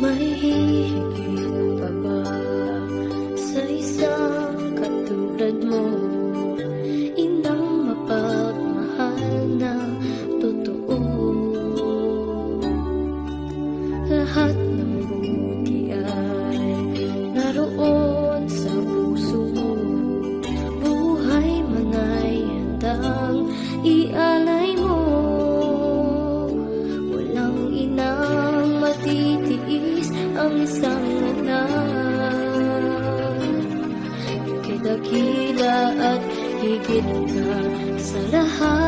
May hihigit pa ba sa isang katulad mo? Inang mapagmahal na totoo. Lahat ng buti ay naroon sa puso mo. Buhay man ay handang ialay mo. Walang inang matitiis ang isang anak. Ika'y dakila at higit ka sa lahat.